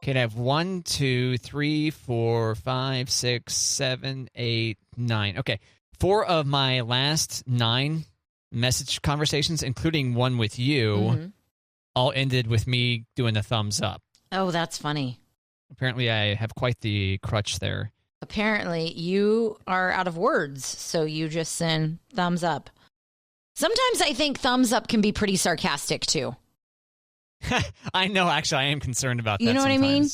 Okay, I have 1, 2, 3, 4, 5, 6, 7, 8, 9. Okay, 4 of my last 9 message conversations, including one with you, all ended with me doing a thumbs up. Oh, that's funny. Apparently, I have quite the crutch there. Apparently, you are out of words, so you just send thumbs up. Sometimes I think thumbs up can be pretty sarcastic, too. I know, actually, I am concerned about that. You know what I mean?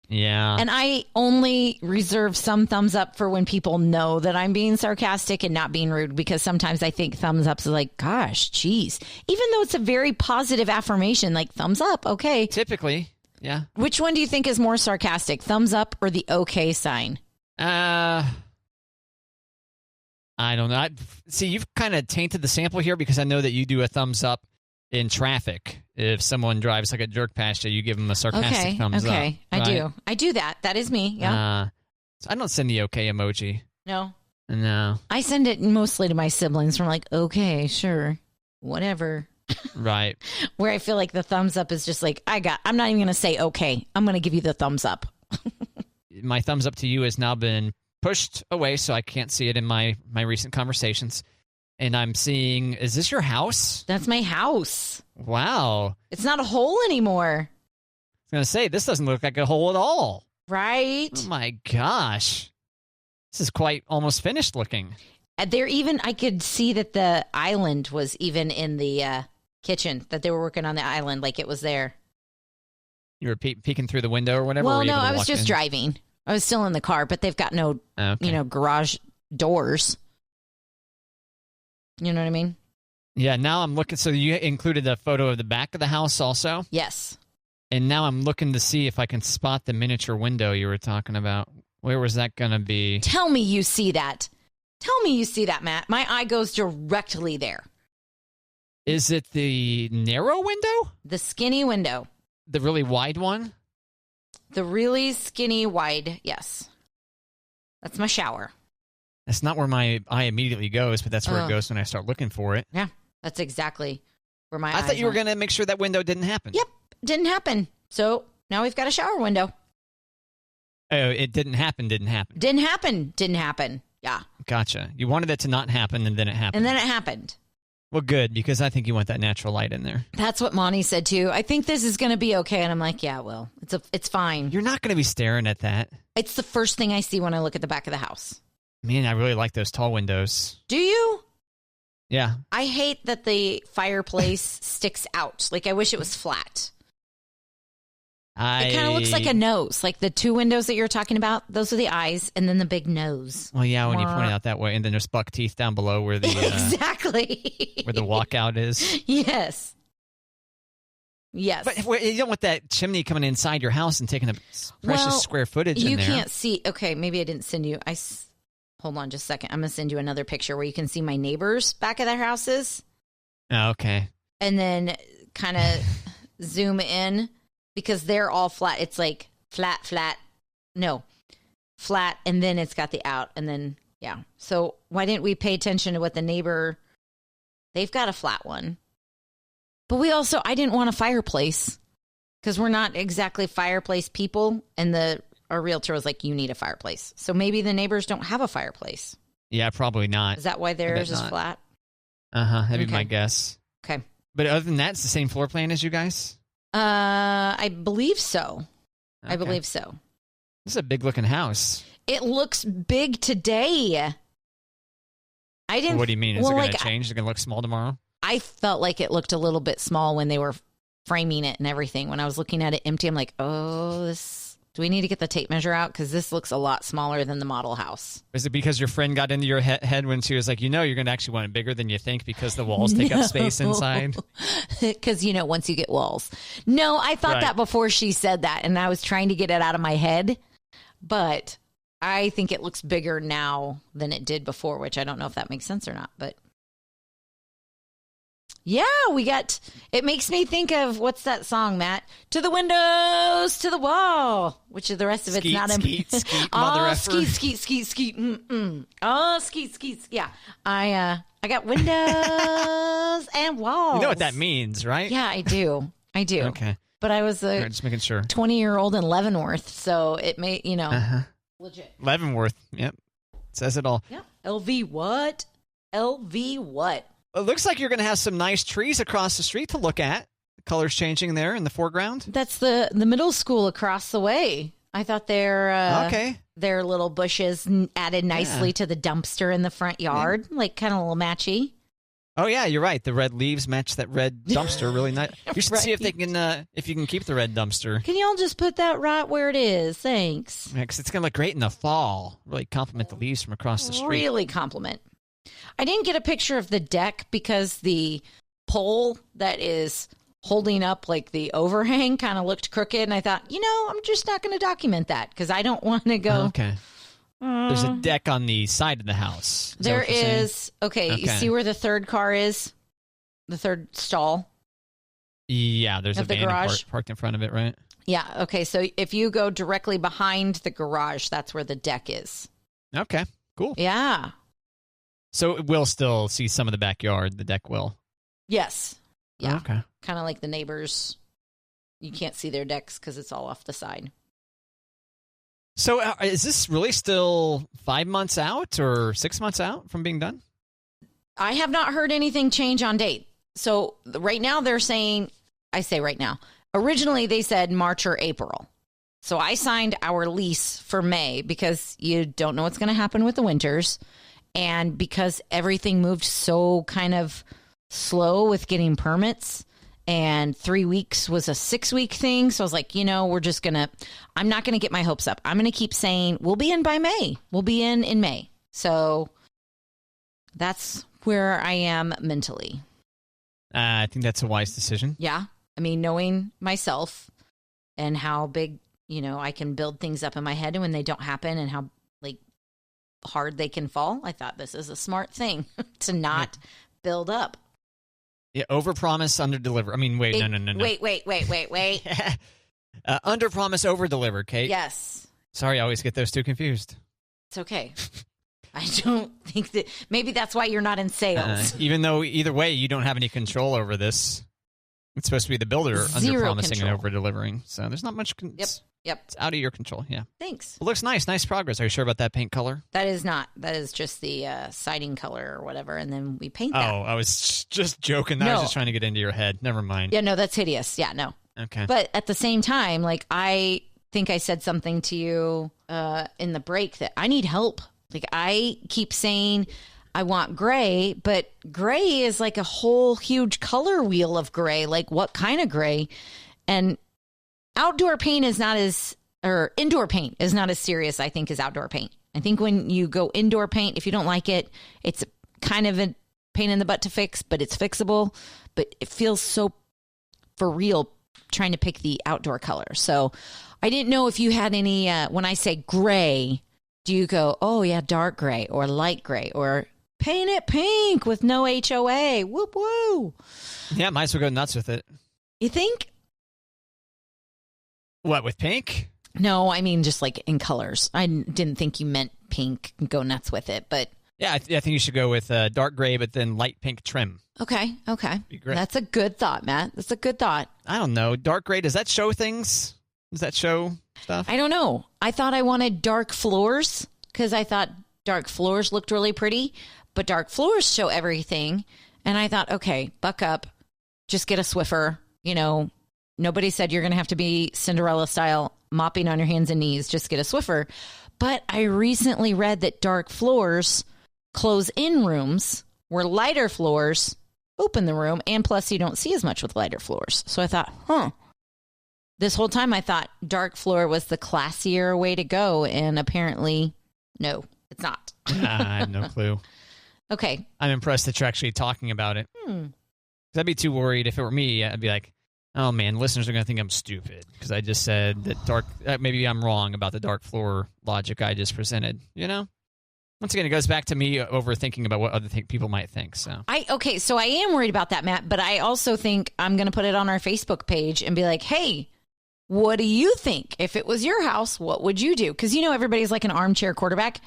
Yeah. And I only reserve some thumbs up for when people know that I'm being sarcastic and not being rude, because sometimes I think thumbs ups are like, gosh, geez. Even though it's a very positive affirmation, like thumbs up, okay. Typically, yeah. Which one do you think is more sarcastic, thumbs up or the okay sign? I don't know. See, you've kind of tainted the sample here because I know that you do a thumbs up in traffic. If someone drives like a jerk past you, you give them a sarcastic thumbs up. Okay, right? I do that. That is me, yeah. So I don't send the okay emoji. No. I send it mostly to my siblings from like, okay, sure, whatever. Right. Where I feel like the thumbs up is just like, I'm not even going to say okay. I'm going to give you the thumbs up. My thumbs up to you has now been pushed away, so I can't see it in my recent conversations. And I'm seeing, is this your house? That's my house. Wow. It's not a hole anymore. I was going to say, this doesn't look like a hole at all. Right? Oh my gosh. This is quite almost finished looking. I could see that the island was even in the kitchen, that they were working on the island like it was there. You were peeking through the window or whatever? Well, no, I was just driving. I was still in the car, but they've got no, garage doors. You know what I mean? Yeah, now I'm looking. So you included a photo of the back of the house also? Yes. And now I'm looking to see if I can spot the miniature window you were talking about. Where was that going to be? Tell me you see that. Tell me you see that, Matt. My eye goes directly there. Is it the narrow window? The skinny window. The really wide one? The really skinny wide, yes. That's my shower. That's not where my eye immediately goes, but that's where it goes when I start looking for it. Yeah, that's exactly where my eyes I thought you were going to make sure that window didn't happen. Yep, didn't happen. So now we've got a shower window. Oh, it didn't happen. Didn't happen. Yeah. Gotcha. You wanted it to not happen, and then it happened. And then it happened. Well, good, because I think you want that natural light in there. That's what Monty said, too. I think this is going to be okay. And I'm like, yeah, well, it's fine. You're not going to be staring at that. It's the first thing I see when I look at the back of the house. Man, I really like those tall windows. Do you? Yeah. I hate that the fireplace sticks out. Like, I wish it was flat. It kind of looks like a nose. Like the two windows that you're talking about, those are the eyes, and then the big nose. Well, yeah, when you point it out that way. And then there's buck teeth down below where the exactly where the walkout is. Yes. Yes. But you don't want that chimney coming inside your house and taking a precious square footage in there. You can't see. Okay, maybe I didn't send you. Hold on just a second. I'm going to send you another picture where you can see my neighbors' back of their houses. Oh, okay. And then kind of zoom in because they're all flat. It's like flat. No, flat. And then it's got the out. And then, yeah. So why didn't we pay attention to what the neighbor, they've got a flat one. But I didn't want a fireplace because we're not exactly fireplace people. And our realtor was like, you need a fireplace. So maybe the neighbors don't have a fireplace. Yeah, probably not. Is that why theirs is flat? That'd be my guess. Okay. But other than that, it's the same floor plan as you guys? I believe so. Okay. I believe so. This is a big looking house. It looks big today. What do you mean? Is it going to change? Is it going to look small tomorrow? I felt like it looked a little bit small when they were framing it and everything. When I was looking at it empty, I'm like, do we need to get the tape measure out? Because this looks a lot smaller than the model house. Is it because your friend got into your head when she was like, you're going to actually want it bigger than you think because the walls take up space inside? Because, once you get walls. No, I thought that before she said that, and I was trying to get it out of my head. But I think it looks bigger now than it did before, which I don't know if that makes sense or not. But yeah, it makes me think of, what's that song, Matt? To the windows, to the wall, which the rest of it's not. Skeet, mother effer. Skeet. Oh, skeet. Yeah. I got windows and walls. You know what that means, right? Yeah, I do. Okay. but I was All a right, just making sure. 20-year-old in Leavenworth, so it may, legit. Leavenworth. Yep. Says it all. Yep. LV what? LV what? It looks like you're going to have some nice trees across the street to look at. The colors changing there in the foreground. That's the middle school across the way. I thought Okay. their little bushes added nicely to the dumpster in the front yard, like kind of a little matchy. Oh yeah, you're right. The red leaves match that red dumpster really nice. You should see if they can, if you can keep the red dumpster. Can y'all just put that right where it is? Thanks. Yeah, 'cause it's gonna look great in the fall. Really compliment the leaves from across the street. Really compliment. I didn't get a picture of the deck because the pole that is holding up like the overhang kind of looked crooked, and I thought, I'm just not going to document that because I don't want to go. Okay. There's a deck on the side of the house. There is. Okay, you see where the third car is? The third stall? Yeah, there's a Of the van garage? parked in front of it, right? Yeah, okay, so if you go directly behind the garage, that's where the deck is. Okay, cool. Yeah. So it will still see some of the backyard. The deck will. Yes. Yeah. Okay. Kind of like the neighbors. You can't see their decks because it's all off the side. So is this really still 5 months out or 6 months out from being done? I have not heard anything change on date. So right now they're saying, I say right now, originally they said March or April. So I signed our lease for May because you don't know what's going to happen with the winters. And because everything moved so kind of slow with getting permits, and 3 weeks was a 6-week thing. So I was like, we're just going to, I'm not going to get my hopes up. I'm going to keep saying we'll be in by May. We'll be in May. So that's where I am mentally. I think that's a wise decision. Yeah. I mean, knowing myself and how big, I can build things up in my head and when they don't happen and how hard they can fall, I thought this is a smart thing to not build up. Yeah, overpromise, underdeliver. I mean, wait, no. Wait. Underpromise, overdeliver, Kate. Yes. Sorry, I always get those two confused. It's okay. I don't think that, maybe that's why you're not in sales. Even though either way, you don't have any control over this. It's supposed to be the builder Zero underpromising control. and over-delivering. So there's not much. Yep. It's out of your control, yeah. Thanks. It looks nice. Nice progress. Are you sure about that paint color? That is not. That is just the siding color or whatever, and then we paint that. Oh, I was just joking. I No. was just trying to get into your head. Never mind. Yeah, no, that's hideous. Yeah, no. Okay. But at the same time, I think I said something to you in the break that I need help. I keep saying I want gray, but gray is like a whole huge color wheel of gray. Like what kind of gray? And indoor paint is not as serious, I think, as outdoor paint. I think when you go indoor paint, if you don't like it, it's kind of a pain in the butt to fix, but it's fixable. But it feels so for real trying to pick the outdoor color. So I didn't know if you had any, when I say gray, do you go, oh yeah, dark gray or light gray or paint it pink with no HOA? Whoop woo. Yeah, might as well go nuts with it. You think? What, with pink? No, I mean just like in colors. I didn't think you meant pink and go nuts with it, but Yeah, I think you should go with dark gray, but then light pink trim. okay. Be great. That's a good thought, Matt. That's a good thought. I don't know. Dark gray, does that show things? Does that show stuff? I don't know. I thought I wanted dark floors because I thought dark floors looked really pretty, but dark floors show everything. And I thought, okay, buck up, just get a Swiffer. Nobody said you're going to have to be Cinderella style mopping on your hands and knees. Just get a Swiffer. But I recently read that dark floors close in rooms where lighter floors open the room. And plus you don't see as much with lighter floors. So I thought, this whole time I thought dark floor was the classier way to go. And apparently, no, it's not. I have no clue. Okay. I'm impressed that you're actually talking about it. I'd be too worried. If it were me, I'd be like, oh man, listeners are going to think I'm stupid because I just said that dark, maybe I'm wrong about the dark floor logic I just presented, Once again, it goes back to me overthinking about what other people might think. So so I am worried about that, Matt, but I also think I'm going to put it on our Facebook page and be like, hey, what do you think? If it was your house, what would you do? Because everybody's like an armchair quarterback.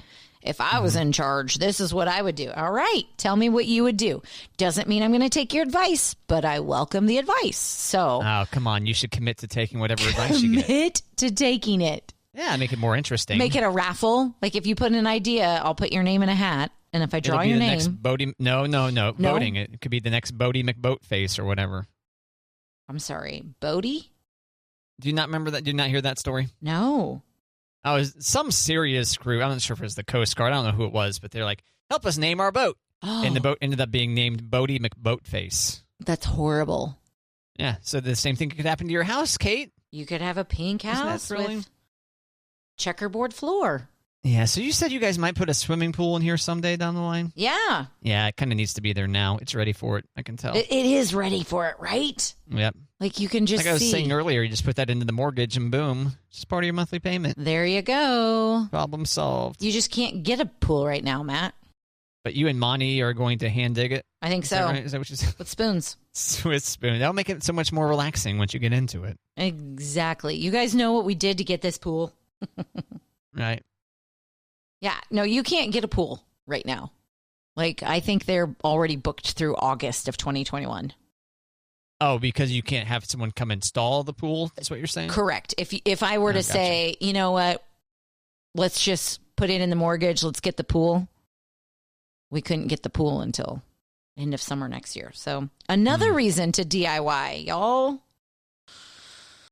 If I was in charge, this is what I would do. All right, tell me what you would do. Doesn't mean I'm going to take your advice, but I welcome the advice. So, Oh, come on. You should commit to taking whatever advice you get. commit to taking it. Yeah, make it more interesting. Make it a raffle. Like if you put in an idea, I'll put your name in a hat, and if I draw It'll be your the name, next Bodie. No. Voting. It could be the next Bodie McBoatface or whatever. I'm sorry, Bodie? Do you not remember that? Did you not hear that story? No. I was some serious crew. I'm not sure if it was the Coast Guard. I don't know who it was, but they're like, help us name our boat. Oh, And the boat ended up being named Bodie McBoatface. that's horrible. Yeah, so the same thing could happen to your house, Kate. You could have a pink Isn't that house thrilling? with checkerboard floor. Yeah, so you said you guys might put a swimming pool in here someday down the line? Yeah, Yeah, it kind of needs to be there now. It's ready for it, I can tell. it is ready for it, right? Yep. Like you can just Like I was see. saying earlier, you just put that into the mortgage and boom, it's just part of your monthly payment. There you go. Problem solved. You just can't get a pool right now, Matt. But you and Monty are going to hand dig it? I think Is so. that right? Is that what you said? With spoons. Swiss spoon. That'll make it so much more relaxing once you get into it. Exactly. You guys know what we did to get this pool. Right. Yeah. No, you can't get a pool right now. Like, I think they're already booked through August of 2021. Oh, because you can't have someone come install the pool? That's what you're saying? Correct. If I were to Gotcha. say, you know what, let's just put it in the mortgage, let's get the pool. We couldn't get the pool until end of summer next year. So another reason to DIY, y'all.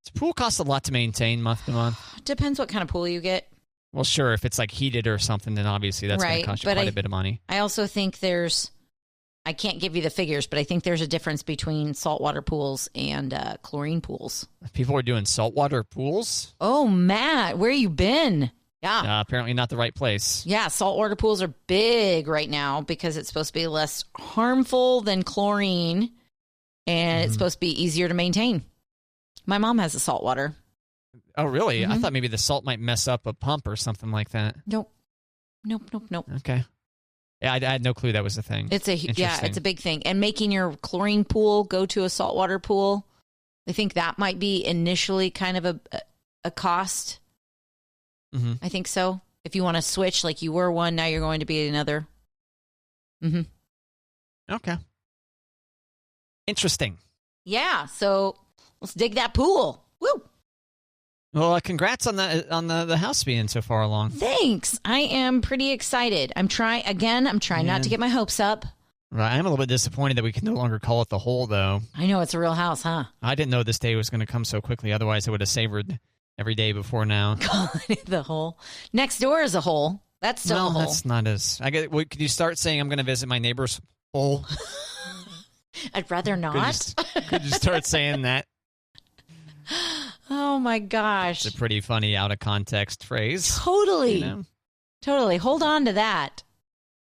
The pool costs a lot to maintain month to month. Depends what kind of pool you get. Well, sure, if it's like heated or something, then obviously that's going Right, to cost you but quite I- a bit of money. I also think I can't give you the figures, but I think there's a difference between saltwater pools and chlorine pools. People are doing saltwater pools. Oh, Matt, where you been? Yeah. Apparently not the right place. Yeah, saltwater pools are big right now because it's supposed to be less harmful than chlorine and it's supposed to be easier to maintain. My mom has a saltwater. Oh, really? I Mhm. thought maybe the salt might mess up a pump or something like that. Nope. Okay. Yeah, I had no clue that was a thing. It's Interesting. it's a big thing. And making your chlorine pool go to a saltwater pool, I think that might be initially kind of a cost. Mhm. I think so. If you want to switch, like you were one, now you're going to be another. Mm-hmm. Okay. Interesting. Yeah. So let's dig that pool. Woo. Well, congrats on the house being so far along. Thanks. I am pretty excited. I'm trying not to get my hopes up. Right. I'm a little bit disappointed that we can no longer call it the hole, though. I know it's a real house, huh? I didn't know this day was going to come so quickly. Otherwise, I would have savored every day before now. Calling it the hole. Next door is a hole. That's still a hole. That's not as. Could you start saying I'm going to visit my neighbor's hole? I'd rather not. Could you start saying that? Oh my gosh. It's a pretty funny out of context phrase. Totally. You know? Totally. Hold on to that.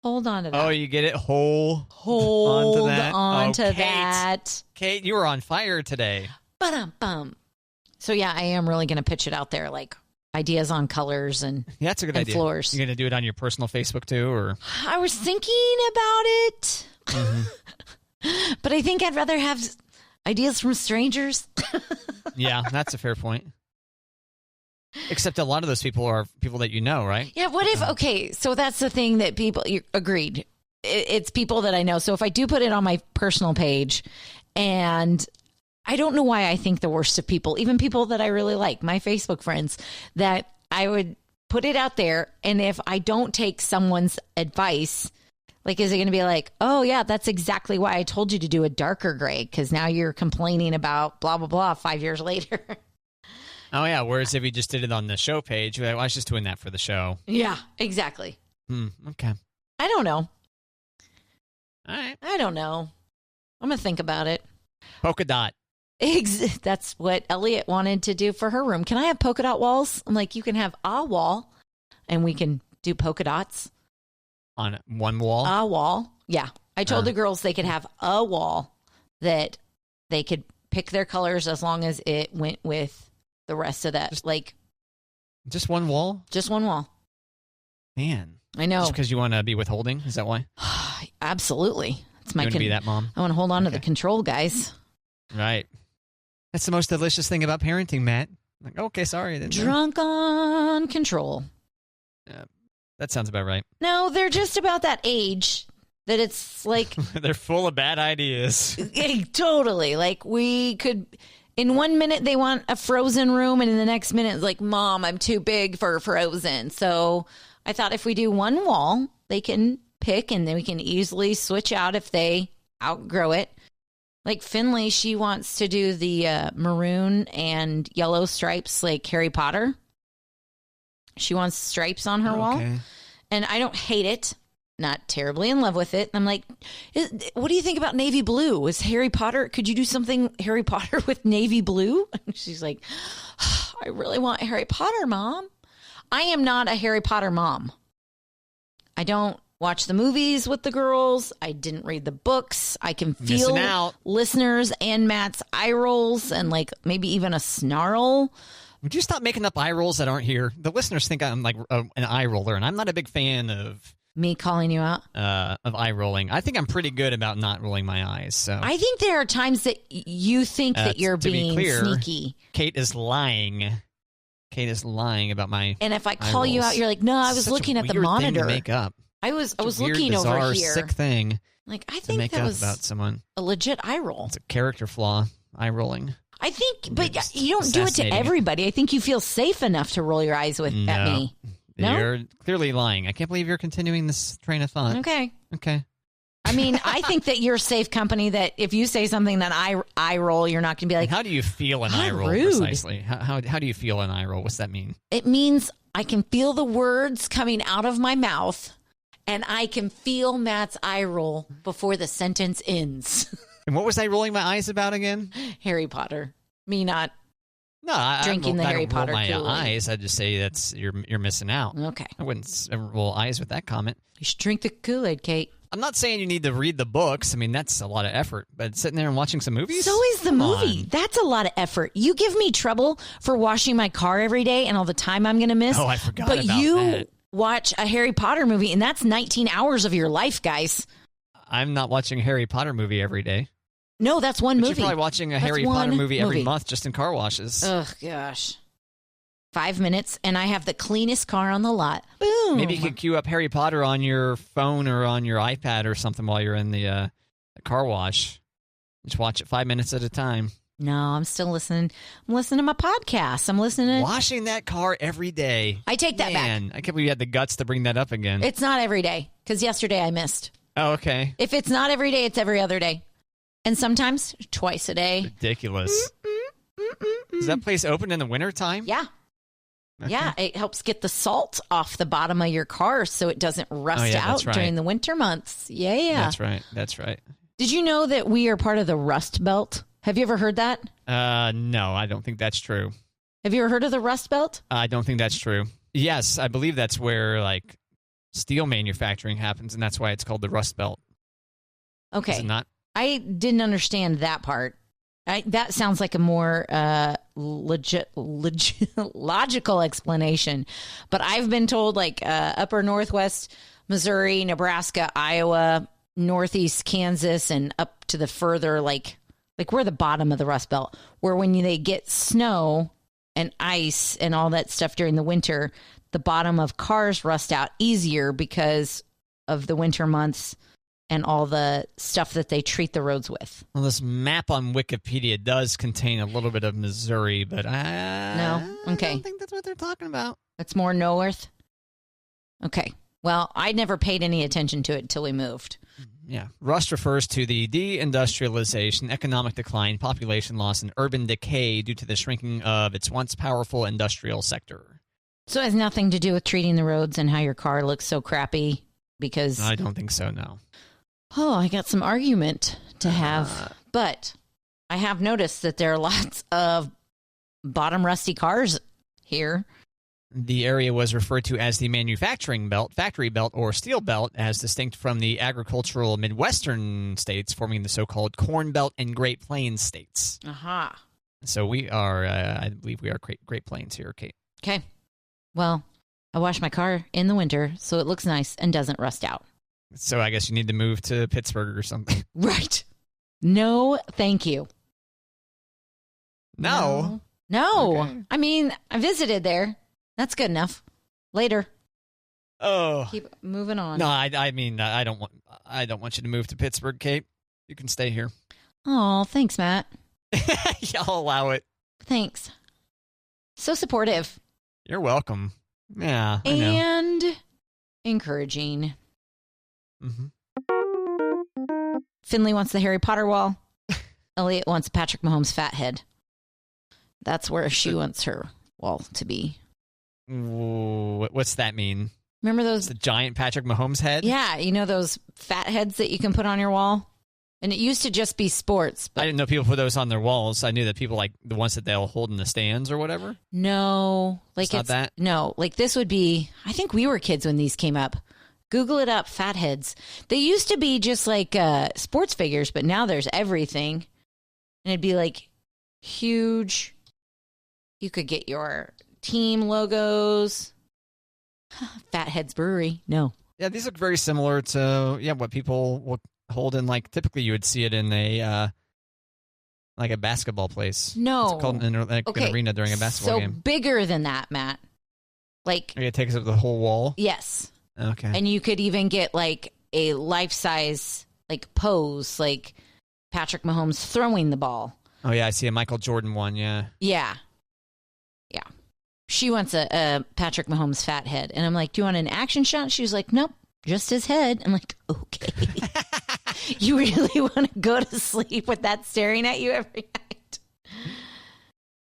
Oh, you get it? Hold Hold that. on to Kate. that. Kate, you were on fire today. Ba-dum-bum. So yeah, I am really going to pitch it out there, like ideas on colors and Yeah, that's a good And idea. floors. You're going to do it on your personal Facebook too, or? I was thinking about it, but I think I'd rather have ideas from strangers. Yeah, that's a fair point. Except a lot of those people are people that you know, right? Yeah, what if, okay, so that's the thing that people, you agreed. It's people that I know. So if I do put it on my personal page, and I don't know why I think the worst of people, even people that I really like, my Facebook friends, that I would put it out there. And if I don't take someone's advice, like, is it going to be like, oh, yeah, that's exactly why I told you to do a darker gray because now you're complaining about blah, blah, blah 5 years later. Oh, yeah. Whereas if you just did it on the show page, you're like, well, I was just doing that for the show. Yeah, exactly. Okay. I don't know. All right. I don't know. I'm going to think about it. Polka dot. That's what Elliot wanted to do for her room. Can I have polka dot walls? I'm like, you can have a wall and we can do polka dots. On one wall? A wall. Yeah. I told the girls they could have a wall that they could pick their colors as long as it went with the rest of that. Just one wall? Just one wall. Man. I know. Just because you want to be withholding? Is that why? Absolutely. It's You my want to be that mom? I want to hold on to the Okay. control, guys. Right. That's the most delicious thing about parenting, Matt. Like, okay, sorry. I didn't know. Drunk on control. That sounds about right. No, they're just about that age that it's like They're full of bad ideas. totally. Like we could, in 1 minute they want a Frozen room, and in the next minute it's like, Mom, I'm too big for Frozen. So I thought if we do one wall, they can pick, and then we can easily switch out if they outgrow it. Like Finley, she wants to do the maroon and yellow stripes like Harry Potter. She wants stripes on her wall. And I don't hate it. Not terribly in love with it. I'm like, what do you think about navy blue? Is Harry Potter, could you do something Harry Potter with navy blue? And she's like, I really want Harry Potter, Mom. I am not a Harry Potter mom. I don't watch the movies with the girls. I didn't read the books. I can feel listeners and Matt's eye rolls and like maybe even a snarl. Would you stop making up eye rolls that aren't here? The listeners think I'm like an eye roller, and I'm not a big fan of me calling you out of eye rolling. I think I'm pretty good about not rolling my eyes. So I think there are times that you think that you're being sneaky. Kate is lying. Kate is lying about my. And if I call you out, you're like, "No, I was looking at the monitor." Thing to make up. I was weird, looking bizarre, over here. Sick thing. Like I to think make that up was about someone. A legit eye roll. It's a character flaw. Eye rolling. I think, but you don't do it to everybody. I think you feel safe enough to roll your eyes at me. No? You're clearly lying. I can't believe you're continuing this train of thought. Okay. I mean, I think that you're safe company, that if you say something that I roll, you're not going to be like, how do you feel an eye roll precisely? How do you feel an eye roll? What's that mean? It means I can feel the words coming out of my mouth, and I can feel Matt's eye roll before the sentence ends. And what was I rolling my eyes about again? Harry Potter. Me not. No, drinking the Harry Potter Kool-Aid. Kool-Aid. Eyes. I'd just say that's you're missing out. Okay. I wouldn't roll eyes with that comment. You should drink the Kool-Aid, Kate. I'm not saying you need to read the books. I mean, that's a lot of effort. But sitting there and watching some movies? So is the movie. That's a lot of effort. You give me trouble for washing my car every day and all the time I'm going to miss. Oh, I forgot about that. But you watch a Harry Potter movie, and that's 19 hours of your life, guys. I'm not watching a Harry Potter movie every day. No, that's one movie. You're probably watching a Harry Potter movie every month just in car washes. Oh, gosh. 5 minutes, and I have the cleanest car on the lot. Boom. Maybe you could queue up Harry Potter on your phone or on your iPad or something while you're in the car wash. Just watch it 5 minutes at a time. No, I'm still listening. I'm listening to my podcast. I'm listening to... Washing that car every day. I take that back. I can't believe you had the guts to bring that up again. It's not every day, because yesterday I missed. Oh, okay. If it's not every day, it's every other day. And sometimes twice a day. Ridiculous. Is that place open in the wintertime? Yeah. Okay. Yeah, it helps get the salt off the bottom of your car so it doesn't rust out during the winter months. Yeah. That's right. Did you know that we are part of the Rust Belt? Have you ever heard that? No, I don't think that's true. Have you ever heard of the Rust Belt? I don't think that's true. Yes, I believe that's where like steel manufacturing happens, and that's why it's called the Rust Belt. Okay. Is it not? I didn't understand that part. That sounds like a more logical explanation. But I've been told like upper Northwest Missouri, Nebraska, Iowa, Northeast Kansas, and up to the further like we're the bottom of the Rust Belt, where when they get snow and ice and all that stuff during the winter, the bottom of cars rust out easier because of the winter months and all the stuff that they treat the roads with. Well, this map on Wikipedia does contain a little bit of Missouri, but no? Okay. I don't think that's what they're talking about. It's more north? Okay. Well, I never paid any attention to it until we moved. Yeah. Rust refers to the deindustrialization, economic decline, population loss, and urban decay due to the shrinking of its once powerful industrial sector. So it has nothing to do with treating the roads and how your car looks so crappy because... I don't think so, no. Oh, I got some argument to have. But I have noticed that there are lots of bottom rusty cars here. The area was referred to as the manufacturing belt, factory belt, or steel belt, as distinct from the agricultural Midwestern states, forming the so-called Corn Belt and Great Plains states. Aha. So we are, I believe we are Great Plains here, Kate. Okay. Well, I wash my car in the winter so it looks nice and doesn't rust out. So I guess you need to move to Pittsburgh or something. Right. No, thank you. No. Okay. I mean, I visited there. That's good enough. Later. Oh Keep moving on. no, I mean I don't want you to move to Pittsburgh, Kate. You can stay here. Oh, thanks, Matt. Yeah, I'll allow it. Thanks. So supportive You're welcome. Yeah, I know. and encouraging. Mm-hmm. Finley wants the Harry Potter wall. Elliot wants Patrick Mahomes' fat head. That's where she wants her wall to be. What's that mean? Remember It's those? a giant Patrick Mahomes head? Yeah, you know those fat heads that you can put on your wall? And it used to just be sports, I but didn't know people put those on their walls. I knew that people like the ones that they'll hold in the stands or whatever. no. Like It's not that? No, like this would be, I think we were kids when these came up. Google it up, fat heads. They used to be just like sports figures, but now there's everything. And it'd be like huge. You could get your team logos. Fatheads Brewery. No. Yeah, these look very similar to what people will hold in, like typically you would see it in a like a basketball place. No. It's called an arena during a basketball so game. bigger than that, Matt. Like, It takes up the whole wall. yes. Okay. And you could even get like a life-size like pose, like Patrick Mahomes throwing the ball. Oh yeah, I see a Michael Jordan one. Yeah. Yeah. Yeah. She wants a Patrick Mahomes fat head. And I'm like, do you want an action shot? She was like, nope, just his head. I'm like, okay. You really want to go to sleep with that staring at you every night?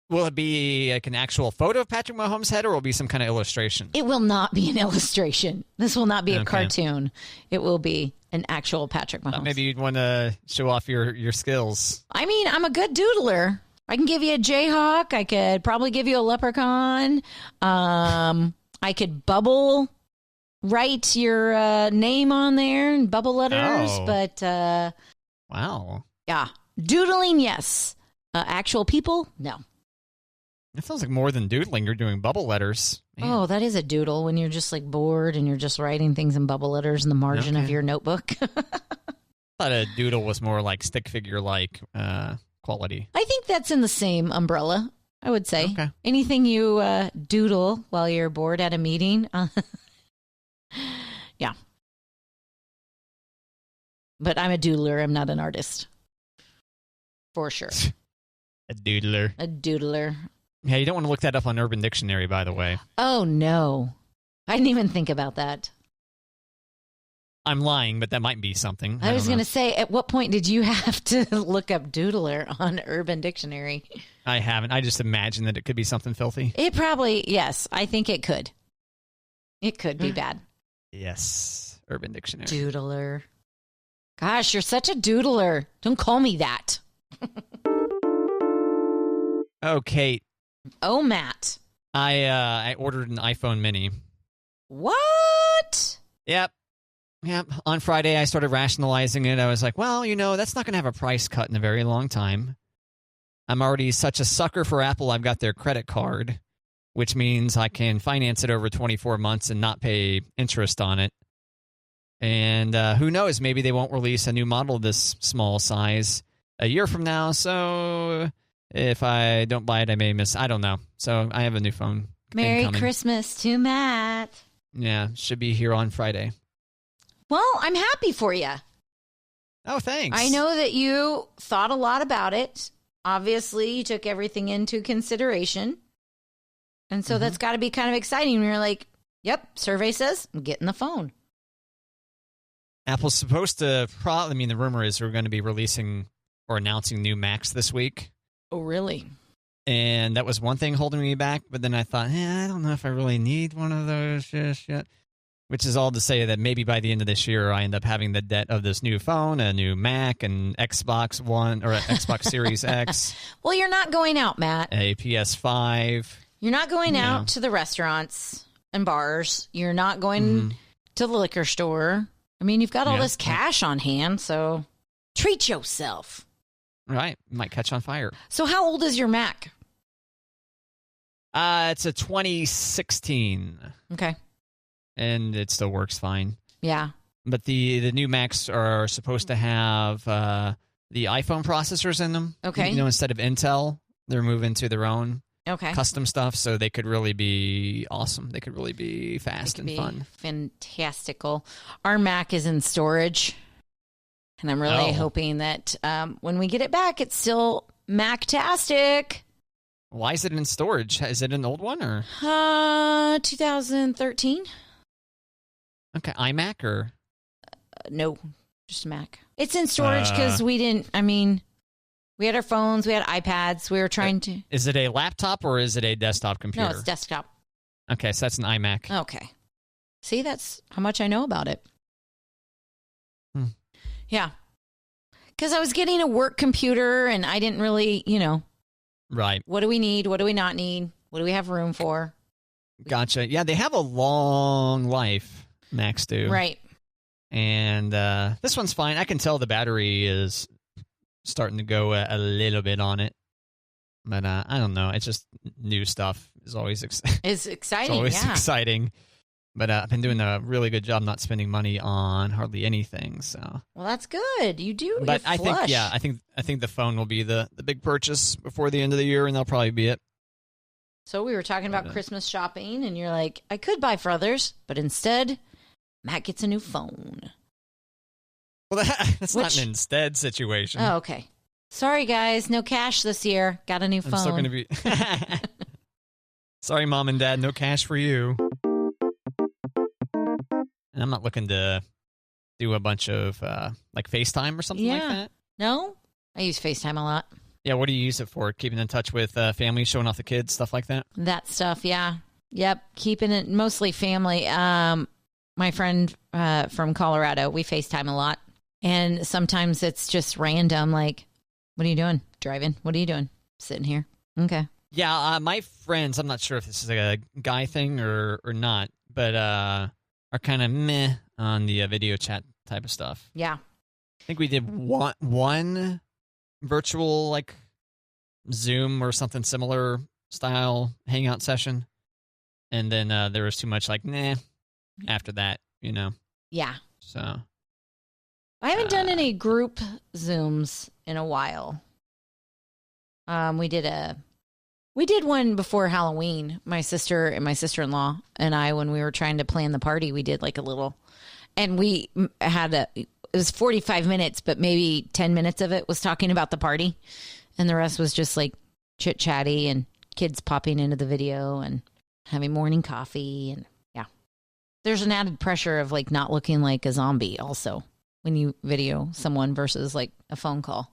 Will it be like an actual photo of Patrick Mahomes' head, or will it be some kind of illustration? It will not be an illustration. This will not be a Okay. cartoon. It will be an actual Patrick Mahomes. Maybe you'd want to show off your skills. I mean, I'm a good doodler. I can give you a Jayhawk. I could probably give you a leprechaun. I could bubble write your name on there in bubble letters. Oh. But Wow, yeah, doodling, yes. Actual people, no. that sounds like more than doodling. You're doing bubble letters. Man. Oh, that is a doodle when you're just like bored and you're just writing things in bubble letters in the margin of Okay. your notebook. I thought a doodle was more like stick figure like quality. I think that's in the same umbrella, I would say. Okay. Anything you doodle while you're bored at a meeting. Yeah. But I'm a doodler. I'm not an artist. For sure. A doodler. A doodler. Yeah, you don't want to look that up on Urban Dictionary, by the way. Oh, no. I didn't even think about that. I'm lying, but that might be something. I was don't know. going to say, at what point did you have to look up doodler on Urban Dictionary? I haven't. I just imagine that it could be something filthy. It probably, yes, I think it could. It could be bad. Yes, Urban Dictionary. Doodler. Gosh, you're such a doodler. Don't call me that. Oh, Kate, Oh, Matt. I ordered an iPhone Mini. What? Yep. On Friday, I started rationalizing it. I was like, well, that's not going to have a price cut in a very long time. I'm already such a sucker for Apple. I've got their credit card, which means I can finance it over 24 months and not pay interest on it. And who knows, maybe they won't release a new model this small size a year from now. So if I don't buy it, I may miss. I don't know. So I have a new phone. Merry coming. Christmas to Matt. Yeah, should be here on Friday. Well, I'm happy for you. Oh, thanks. I know that you thought a lot about it. Obviously, you took everything into consideration. And so that's got to be kind of exciting when you're like, yep, survey says I'm getting the phone. Apple's supposed to the rumor is we're going to be releasing or announcing new Macs this week. Oh, really? And that was one thing holding me back. But then I thought, I don't know if I really need one of those just yet. Which is all to say that maybe by the end of this year, I end up having the debt of this new phone, a new Mac, an Xbox One or an Xbox Series X, Well, you're not going out, Matt. a PS5. You're not going Yeah. out to the restaurants and bars. You're not going to the liquor store. I mean, you've got all Yeah. this cash on hand, so treat yourself. Right. Might catch on fire. So how old is your Mac? It's a 2016, Okay. and it still works fine. Yeah. But the new Macs are supposed to have the iPhone processors in them. Okay. Instead of Intel, they're moving to their own. Okay. custom stuff, so they could really be awesome. They could really be fast and Be fun. fantastical. Our Mac is in storage, and I'm really hoping that when we get it back, it's still Mac-tastic. Why is it in storage? Is it an old one or? 2013. Okay, iMac or? No, just Mac. It's in storage because we didn't. I mean, we had our phones, we had iPads. We were trying to. Is it a laptop or is it a desktop computer? No, it's desktop. Okay, so that's an iMac. Okay. See, that's how much I know about it. Yeah. Because I was getting a work computer and I didn't really, Right. What do we need? What do we not need? What do we have room for? Gotcha. Yeah, they have a long life, Macs do. Right. And this one's fine. I can tell the battery is starting to go a little bit on it. But I don't know. It's just new stuff is always It's exciting. it's always exciting. But I've been doing a really good job not spending money on hardly anything. So well, that's good. You do. But I think the phone will be the big purchase before the end of the year, and that'll probably be it. So we were talking about Christmas shopping, and you're like, I could buy for others, but instead, Matt gets a new phone. Well, that's not an instead situation. Oh, okay. Sorry, guys. No cash this year. Got a new phone. I'm still going to be... Sorry, Mom and Dad. No cash for you. And I'm not looking to do a bunch of like FaceTime or something like that. No? I use FaceTime a lot. Yeah, what do you use it for? Keeping in touch with family, showing off the kids, stuff like that? That stuff, yeah. Yep, keeping it mostly family. My friend from Colorado, we FaceTime a lot. And sometimes it's just random, like, what are you doing? Driving? What are you doing? Sitting here. Okay. Yeah, my friends, I'm not sure if this is a guy thing or not, but are kind of meh on the video chat type of stuff. Yeah. I think we did one virtual, like, Zoom or something similar style hangout session. And then there was too much, like, nah, after that, Yeah. So. I haven't done any group Zooms in a while. We did one before Halloween. My sister and my sister-in-law and I, when we were trying to plan the party, we did like a little, and we had it was 45 minutes, but maybe 10 minutes of it was talking about the party. And the rest was just like chit chatty and kids popping into the video and having morning coffee. And yeah, there's an added pressure of like not looking like a zombie also when you video someone versus like a phone call.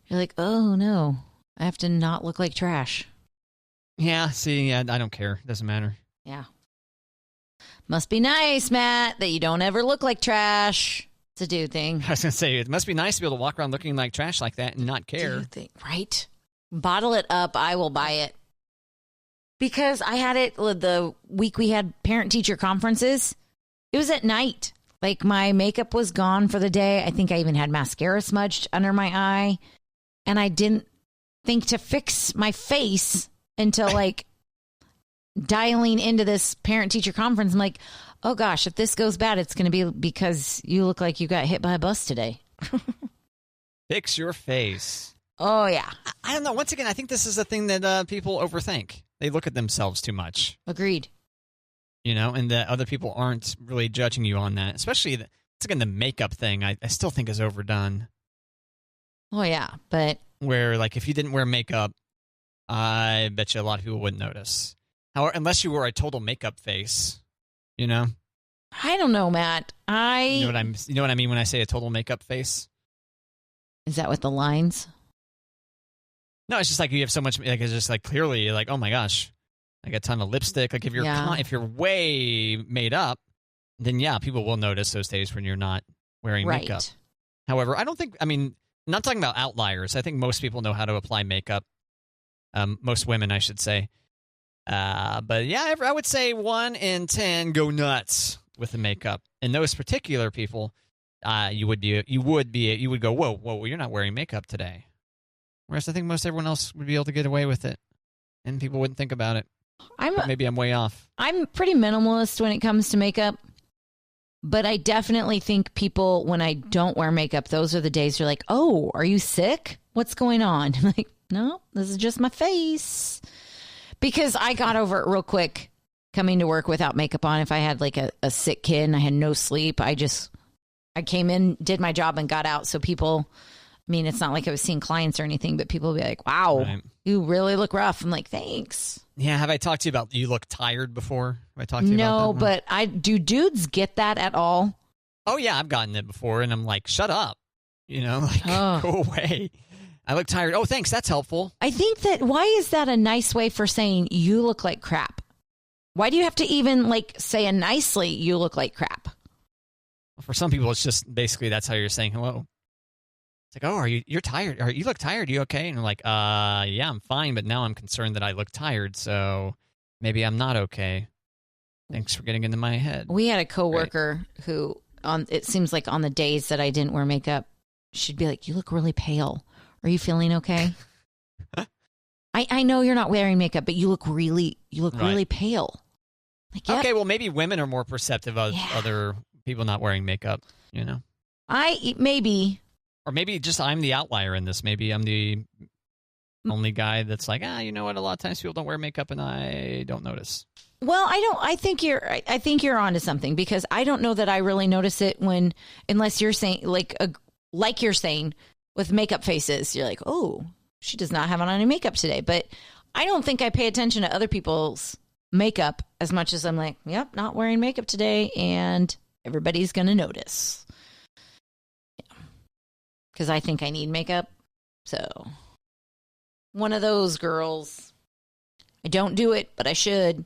You're like, oh no, I have to not look like trash. Yeah, see, I don't care. Doesn't matter. Yeah. Must be nice, Matt, that you don't ever look like trash. It's a dude thing. I was going to say, it must be nice to be able to walk around looking like trash like that and not care. Dude thing, right? Bottle it up. I will buy it. Because I had it the week we had parent-teacher conferences. It was at night. Like, my makeup was gone for the day. I think I even had mascara smudged under my eye. And I didn't think to fix my face until, like, dialing into this parent-teacher conference. I'm like, oh, gosh, if this goes bad, it's going to be because you look like you got hit by a bus today. Fix your face. Oh, yeah. I don't know. Once again, I think this is a thing that people overthink. They look at themselves too much. Agreed. And that other people aren't really judging you on that. Especially, once again, the makeup thing, I still think is overdone. Oh, yeah, but... Where, like, if you didn't wear makeup, I bet you a lot of people wouldn't notice. However, unless you were a total makeup face, I don't know, Matt. You know what I mean when I say a total makeup face? Is that with the lines? No, it's just like you have so much, like, it's just like clearly, like, oh my gosh, like a ton of lipstick. Like, if you're way made up, then yeah, people will notice those days when you're not wearing makeup. However, I'm not talking about outliers. I think most people know how to apply makeup. Most women, I should say. But yeah, I would say 1 in 10 go nuts with the makeup. And those particular people, you would go, whoa, you're not wearing makeup today. Whereas I think most everyone else would be able to get away with it, and people wouldn't think about it. Maybe I'm way off. I'm pretty minimalist when it comes to makeup, but I definitely think people, when I don't wear makeup, those are the days you're like, oh, are you sick? What's going on? I'm like, no, this is just my face. Because I got over it real quick coming to work without makeup on. If I had like a sick kid and I had no sleep, I came in, did my job, and got out. So people, I mean, it's not like I was seeing clients or anything, but people would be like, wow, Right. you really look rough. I'm like, thanks. Yeah, have I talked to you about you look tired before? Have I talked to you about that No, one? but do dudes get that at all? Oh, yeah, I've gotten it before, and I'm like, shut up. You know, like, Oh. go away. I look tired. Oh, thanks. That's helpful. I think that, why is that a nice way for saying you look like crap? Why do you have to even like say a nicely, you look like crap? For some people, it's just basically that's how you're saying hello. It's like, oh, you're tired? You look tired. Are you okay? And I'm like, yeah, I'm fine, but now I'm concerned that I look tired, so maybe I'm not okay. Thanks for getting into my head. We had a coworker who, it seems like on the days that I didn't wear makeup, she'd be like, you look really pale. Are you feeling okay? I know you're not wearing makeup, but you look really pale. Like, yep. Okay, well, maybe women are more perceptive of Yeah. other people not wearing makeup, you know? Maybe. Or maybe just I'm the outlier in this. Maybe I'm the only guy that's like, you know what? A lot of times people don't wear makeup and I don't notice. Well, I think you're onto something, because I don't know that I really notice it unless you're saying like you're saying with makeup faces, you're like, oh, she does not have on any makeup today. But I don't think I pay attention to other people's makeup as much as I'm like, yep, not wearing makeup today, and everybody's going to notice. Yeah. Because I think I need makeup. So one of those girls. I don't do it, but I should.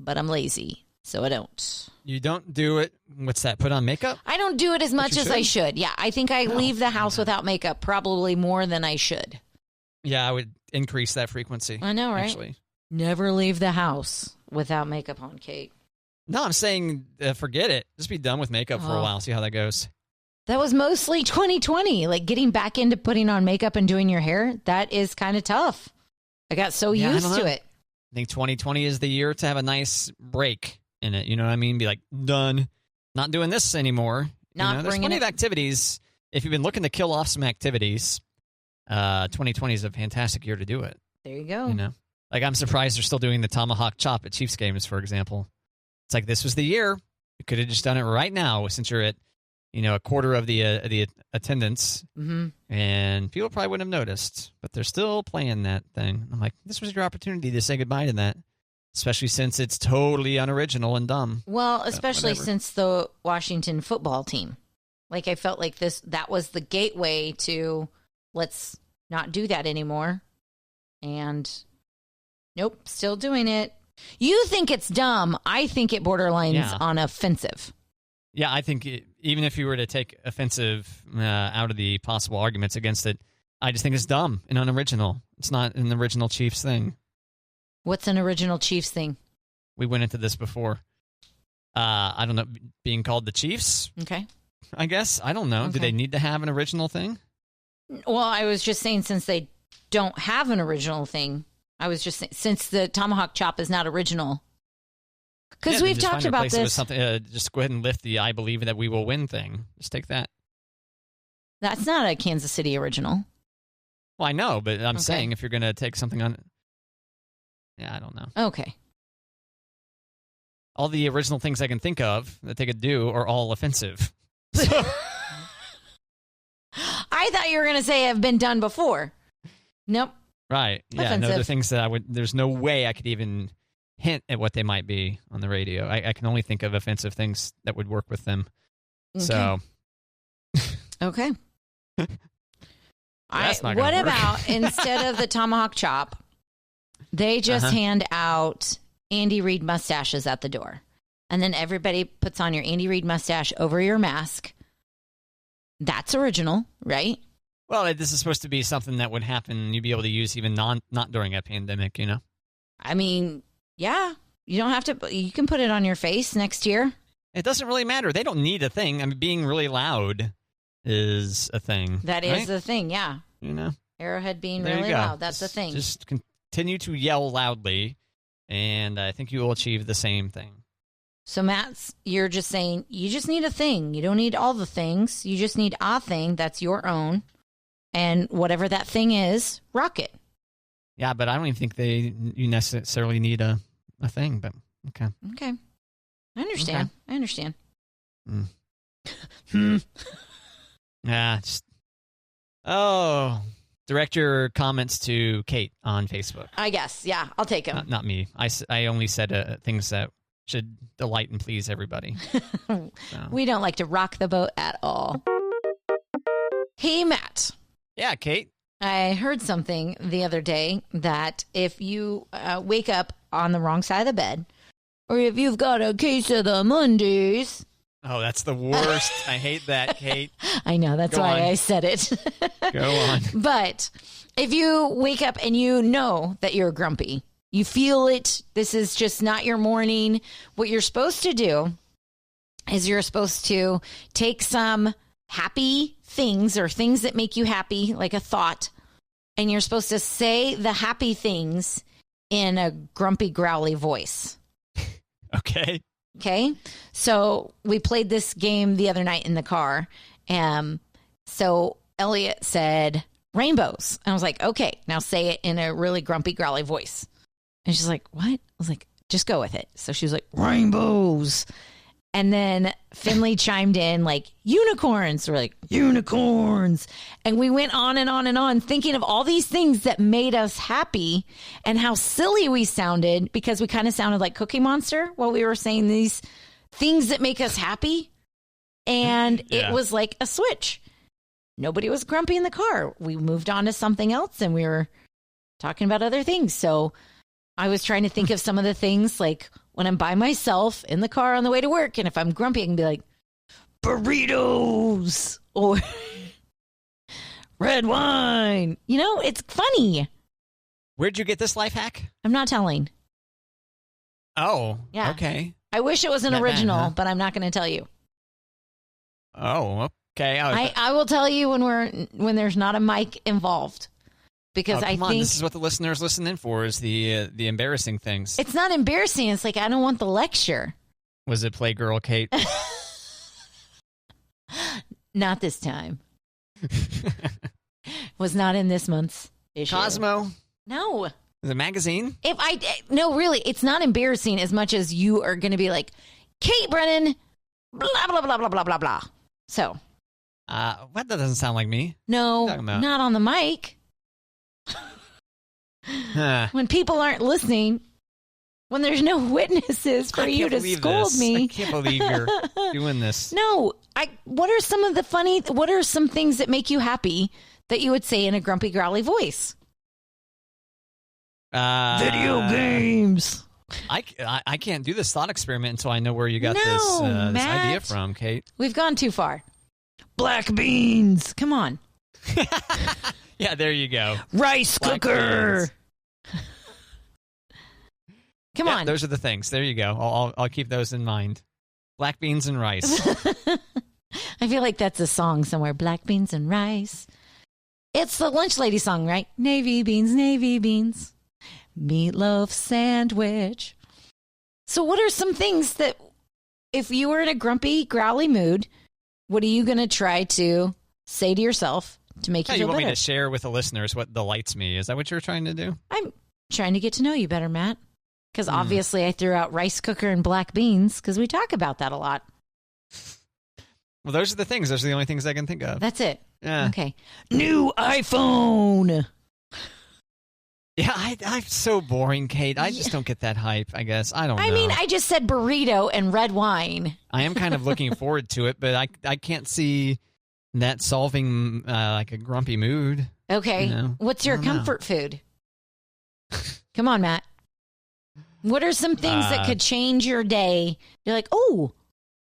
But I'm lazy, so I don't. You don't do it. What's that? Put on makeup? I don't do it as much you as I should. Yeah, I think I leave the house without makeup probably more than I should. Yeah, I would increase that frequency. I know, right? Actually. Never leave the house without makeup on, Kate. No, I'm saying forget it. Just be done with makeup for a while. See how that goes. That was mostly 2020. Like getting back into putting on makeup and doing your hair, that is kind of tough. I got so used to it. I think 2020 is the year to have a nice break in it. You know what I mean? Be like, done. Not doing this anymore. Not there's bringing plenty it. of activities. If you've been looking to kill off some activities, 2020 is a fantastic year to do it. There you go. You know, like I'm surprised they're still doing the tomahawk chop at Chiefs games, for example. It's like this was the year. You could have just done it right now, since you're at, a quarter of the attendance, and people probably wouldn't have noticed. But they're still playing that thing. I'm like, this was your opportunity to say goodbye to that, especially since it's totally unoriginal and dumb. Well, especially whatever. since the Washington football team. Like I felt like that was the gateway to let's not do that anymore. And nope, still doing it. You think it's dumb. I think it borderlines on offensive. Yeah, I think even if you were to take offensive out of the possible arguments against it, I just think it's dumb and unoriginal. It's not an original Chiefs thing. What's an original Chiefs thing? We went into this before. I don't know, being called the Chiefs, Okay. I guess. I don't know. Okay. Do they need to have an original thing? Well, I was just saying, since they don't have an original thing, I was just saying, since the tomahawk chop is not original. Because we've talked about this. Something, just go ahead and lift the "I believe that we will win" thing. Just take that. That's not a Kansas City original. Well, I know, but I'm Okay. saying if you're going to take something on, yeah, I don't know. Okay. All the original things I can think of that they could do are all offensive. I thought you were going to say have been done before. Nope. Right. Yeah. Offensive. No, the things that there's no way I could even hint at what they might be on the radio. I can only think of offensive things that would work with them. Okay. So. Okay. That's not gonna what work. about instead of the tomahawk chop, they just hand out Andy Reid mustaches at the door. And then everybody puts on your Andy Reid mustache over your mask. That's original, right? Well, this is supposed to be something that would happen. You'd be able to use even not during a pandemic, I mean, yeah. You don't have to. You can put it on your face next year. It doesn't really matter. They don't need a thing. I mean, being really loud is a thing. That is the thing, yeah. Arrowhead being There you really go. loud. That's the thing. Just continue to yell loudly, and I think you will achieve the same thing. So, Matt, you're just saying you just need a thing. You don't need all the things. You just need a thing that's your own. And whatever that thing is, rock it. Yeah, but I don't even think you necessarily need a thing. But okay. Okay. I understand. Okay. I understand. Yeah. Direct your comments to Kate on Facebook. I guess. Yeah, I'll take them. Not me. I only said things that should delight and please everybody. So. We don't like to rock the boat at all. Hey, Matt. Yeah, Kate. I heard something the other day that if you wake up on the wrong side of the bed, or if you've got a case of the Mondays. Oh, that's the worst. I hate that, Kate. I know. That's Go why on. I said it. Go on. But if you wake up and you know that you're grumpy, you feel it, this is just not your morning, what you're supposed to do is you're supposed to take some happy things or things that make you happy, like a thought, and you're supposed to say the happy things in a grumpy, growly voice. Okay. Okay. So we played this game the other night in the car. So Elliot said rainbows. And I was like, okay, now say it in a really grumpy, growly voice. And she's like, what? I was like, just go with it. So she was like, rainbows. And then Finley chimed in like unicorns. We're like, unicorns. And we went on and on and on thinking of all these things that made us happy and how silly we sounded because we kind of sounded like Cookie Monster while we were saying these things that make us happy. And Yeah. It was like a switch. Nobody was grumpy in the car. We moved on to something else and we were talking about other things. So I was trying to think of some of the things like when I'm by myself in the car on the way to work. And if I'm grumpy, I can be like, burritos or red wine. You know, it's funny. Where'd you get this life hack? I'm not telling. Oh, Yeah. okay. I wish it was an That bad, original, huh? but I'm not going to tell you. Oh, okay. I will tell you when there's not a mic involved. Because I come on. think This is what the listeners listen in for is the embarrassing things. it's not embarrassing. It's like, I don't want the lecture. Was it Playgirl Kate? Not this time. Was not in this month's issue. Cosmo? No. Is it a magazine? No, really, it's not embarrassing as much as you are going to be like, Kate Brennan, blah, blah, blah, blah, blah, blah, blah. So, What? That doesn't sound like me. no, Talking about? not on the mic. Huh. When people aren't listening, when there's no witnesses for I you can't to believe scold this. me. I can't believe you're doing this. No, what are some things that make you happy that you would say in a grumpy, growly voice? Video games. I can't do this thought experiment until I know where you got No, this idea Matt. from, Kate. We've gone too far. Black beans. Come on. Yeah, there you go. Rice Black cooker. beans. Come Yeah, on. those are the things. There you go. I'll keep those in mind. Black beans and rice. I feel like that's a song somewhere. Black beans and rice. It's the lunch lady song, right? Navy beans, meatloaf sandwich. So what are some things that if you were in a grumpy, growly mood, what are you going to try to say to yourself to make you You feel want better? me to share with the listeners what delights me? Is that what you're trying to do? I'm trying to get to know you better, Matt. Because Hmm. obviously I threw out rice cooker and black beans because we talk about that a lot. Well, those are the things. Those are the only things I can think of. That's it. Yeah. Okay. New iPhone. Yeah, I'm so boring, Kate. I just don't get that hype, I guess. I don't know. I mean, I just said burrito and red wine. I am kind of looking forward to it, but I can't see that solving like a grumpy mood. Okay. You know, What's your I don't know. comfort food? Come on, Matt. What are some things that could change your day? You're like, oh,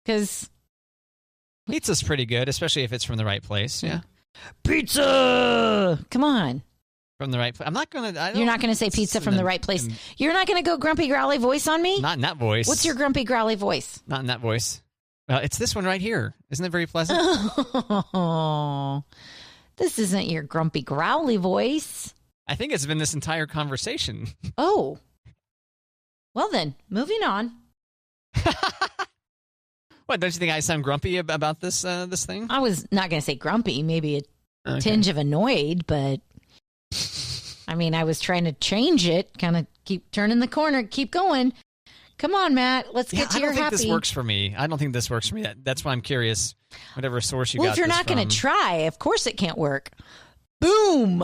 because Pizza's pretty good, especially if it's from the right place. Yeah. pizza. Come on. From the right place. I'm not going to. You're not going to say pizza from the right place. You're not going to go grumpy, growly voice on me? Not in that voice. What's your grumpy, growly voice? Not in that voice. It's this one right here. Isn't it very pleasant? Oh, this isn't your grumpy, growly voice. I think it's been this entire conversation. Oh. Well then, moving on. What, don't you think I sound grumpy about this this thing? I was not going to say grumpy, maybe a Okay. tinge of annoyed, but I mean, I was trying to change it, kind of keep turning the corner, keep going. Come on, Matt. Let's get to your happy. I don't think this works for me. I don't think this works for me. That's why I'm curious. Whatever source you got. Well, if you're not going to try, of course it can't work. Boom.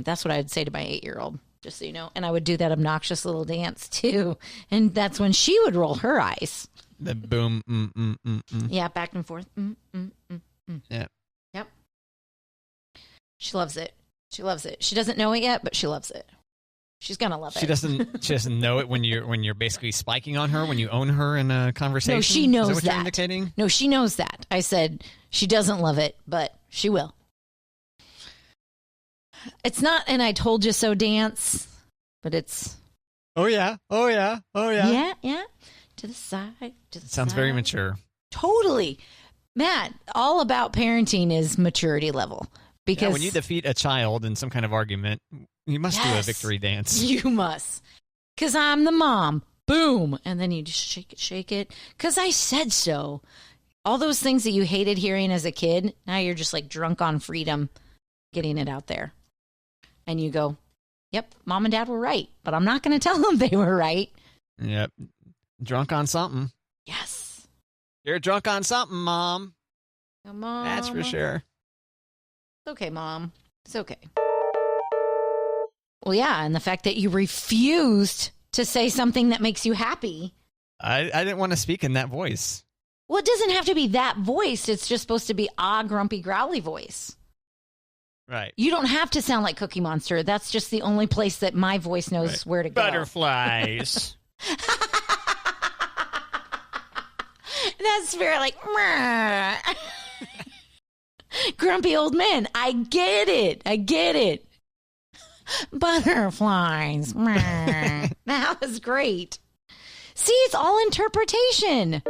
That's what I would say to my 8-year-old, just so you know. And I would do that obnoxious little dance too. And that's when she would roll her eyes. The boom. Yeah, back and forth. Yeah. Yep. She loves it. She loves it. She doesn't know it yet, but she loves it. She's gonna love it. She doesn't know it when you're basically spiking on her when you own her in a conversation. No, she knows Is that. What that. You're indicating? No, she knows that. I said she doesn't love it, but she will. It's not an "I told you so" dance, but it's. Oh yeah. Yeah. To the side. Sounds very mature. Totally, Matt. All about parenting is maturity level. Because when you defeat a child in some kind of argument, you must do a victory dance. You must. Because I'm the mom. Boom. And then you just shake it. Because I said so. All those things that you hated hearing as a kid, now you're just like drunk on freedom, getting it out there. And you go, yep, mom and dad were right. But I'm not going to tell them they were right. Yep. Drunk on something. Yes. You're drunk on something, Mom. Come on. That's for sure. It's okay, Mom. It's okay. Well, yeah, and the fact that you refused to say something that makes you happy. I didn't want to speak in that voice. Well, it doesn't have to be that voice. It's just supposed to be grumpy, growly voice. Right. You don't have to sound like Cookie Monster. That's just the only place that my voice knows where to go. Butterflies. That's very like... Grumpy old men. I get it. Butterflies. That was great. See, it's all interpretation.